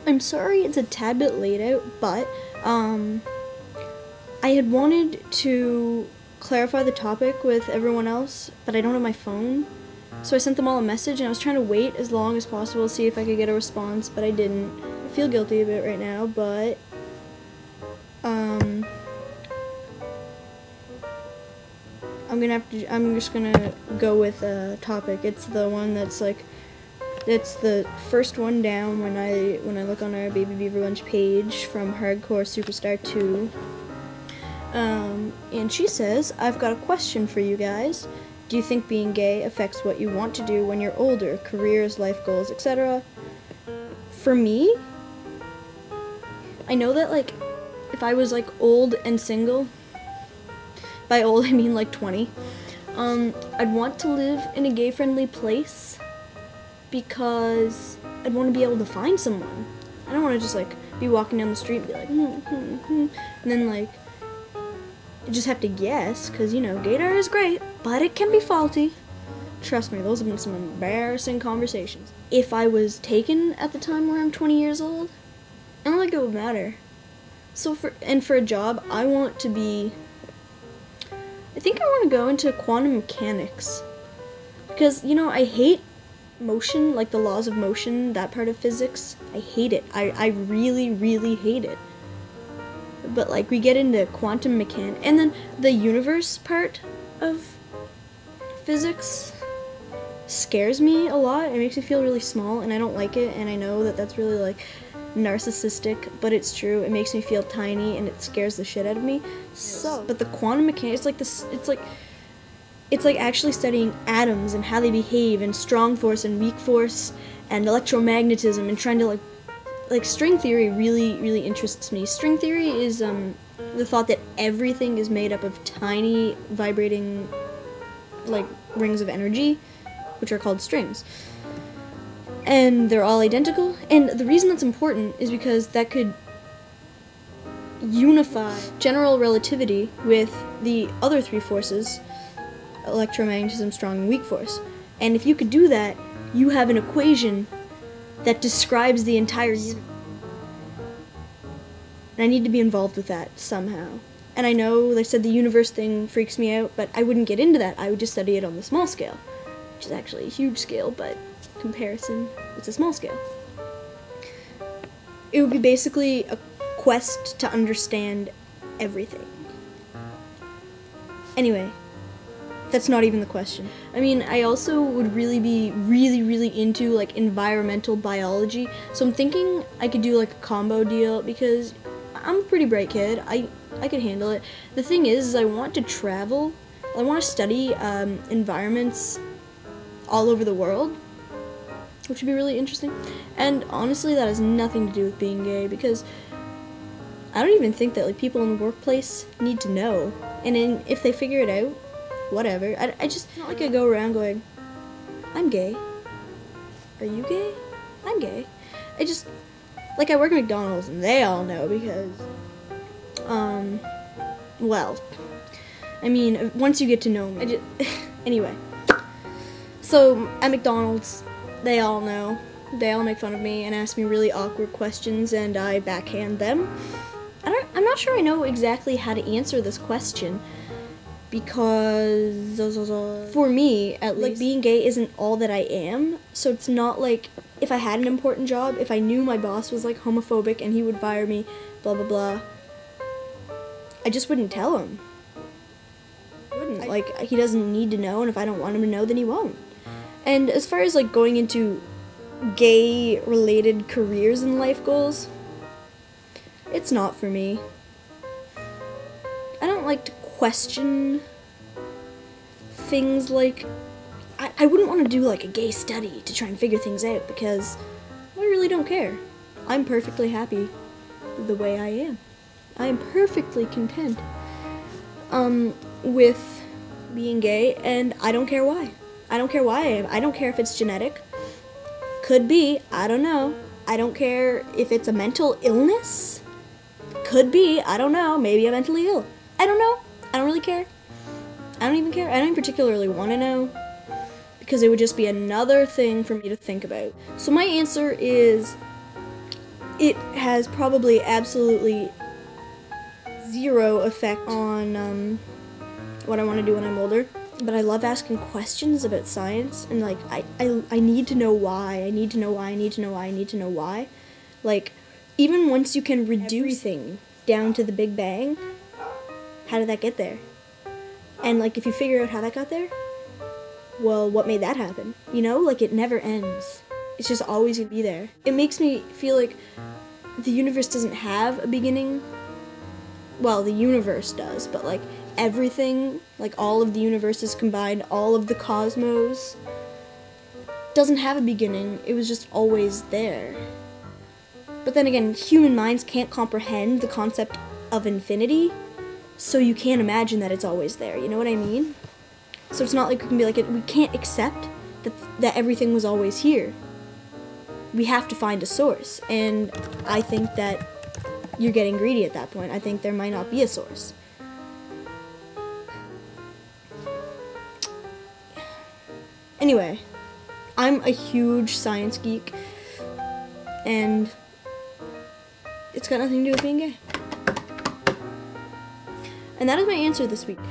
I'm sorry it's a tad bit late out, but I had wanted to clarify the topic with everyone else, but I don't have my phone. So I sent them all a message, and I was trying to wait as long as possible to see if I could get a response, but I didn't. I feel guilty a bit right now, but I'm just gonna go with a topic. It's the one that's like, it's the first one down when I look on our Baby Beaver Lunch page from Hardcore Superstar 2. And she says, I've got a question for you guys. Do you think being gay affects what you want to do when you're older? Careers, life goals, etc.? For me, I know that, like, if I was, like, old and single, by old I mean, like, 20, I'd want to live in a gay-friendly place because I'd want to be able to find someone. I don't want to just, like, be walking down the street and be like, and then, like, just have to guess, because, you know, gaydar is great, but it can be faulty. Trust me, those have been some embarrassing conversations. If I was taken at the time where I'm 20 years old, I don't think it would matter. So for a job, I want to be, I think I want to go into quantum mechanics. Because, you know, I hate motion, like the laws of motion, that part of physics. I hate it. I really, really hate it. But, like, we get into quantum mechanics, and then the universe part of physics scares me a lot. It makes me feel really small, and I don't like it, and I know that that's really, like, narcissistic, but it's true. It makes me feel tiny, and it scares the shit out of me. So, but the quantum mechanics, it's like this, it's like actually studying atoms and how they behave, and strong force and weak force, and electromagnetism, and trying to, like string theory really, really interests me. String theory is the thought that everything is made up of tiny vibrating, like, rings of energy, which are called strings. And they're all identical. And the reason that's important is because that could unify general relativity with the other three forces, electromagnetism, strong, and weak force. And if you could do that, you have an equation that describes the entire universe. And I need to be involved with that somehow. And I know they said the universe thing freaks me out, but I wouldn't get into that. I would just study it on the small scale, which is actually a huge scale, but comparison, it's a small scale. It would be basically a quest to understand everything. Anyway, that's not even the question. I mean, I also would really be really into, like, environmental biology. So I'm thinking I could do, like, a combo deal, because I'm a pretty bright kid. I could handle it. The thing is I want to travel. I want to study environments all over the world, which would be really interesting. And honestly, that has nothing to do with being gay, because I don't even think that, like, people in the workplace need to know. And if they figure it out, whatever. I just, not like I go around going, I'm gay. Are you gay? I'm gay. I just, like, I work at McDonald's, and they all know, because, well, I mean, once you get to know me, anyway. So, at McDonald's, they all know. They all make fun of me and ask me really awkward questions, and I backhand them. I'm not sure I know exactly how to answer this question, because for me, at least, like, being gay isn't all that I am. So it's not like if I had an important job, if I knew my boss was, like, homophobic and he would fire me, blah blah blah, I just wouldn't tell him. Like, he doesn't need to know, and if I don't want him to know, then he won't. And as far as, like, going into gay related careers and life goals, it's not for me. I don't like to question things. Like, I wouldn't want to do, like, a gay study to try and figure things out, because I really don't care. I'm perfectly happy the way I am. I am perfectly content with being gay, and I don't care why. I don't care why I am. I don't care if it's genetic. Could be, I don't know. I don't care if it's a mental illness. Could be, I don't know. Maybe I'm mentally ill. I don't know. I don't really care. I don't even care. I don't even particularly want to know, because it would just be another thing for me to think about. So my answer is, it has probably absolutely zero effect on what I want to do when I'm older. But I love asking questions about science, and like I need to know why. I need to know why. I need to know why. I need to know why. Like, even once you can reduce everything down to the Big Bang, how did that get there? And like, if you figure out how that got there, well, what made that happen? You know, like, it never ends. It's just always gonna be there. It makes me feel like the universe doesn't have a beginning. Well, the universe does, but like everything, like all of the universes combined, all of the cosmos, doesn't have a beginning. It was just always there. But then again, human minds can't comprehend the concept of infinity, so you can't imagine that it's always there. You know what I mean? So it's not like we can be like, we can't accept that everything was always here. We have to find a source, and I think that you're getting greedy at that point. I think there might not be a source. Anyway, I'm a huge science geek, and it's got nothing to do with being gay. And that is my answer this week.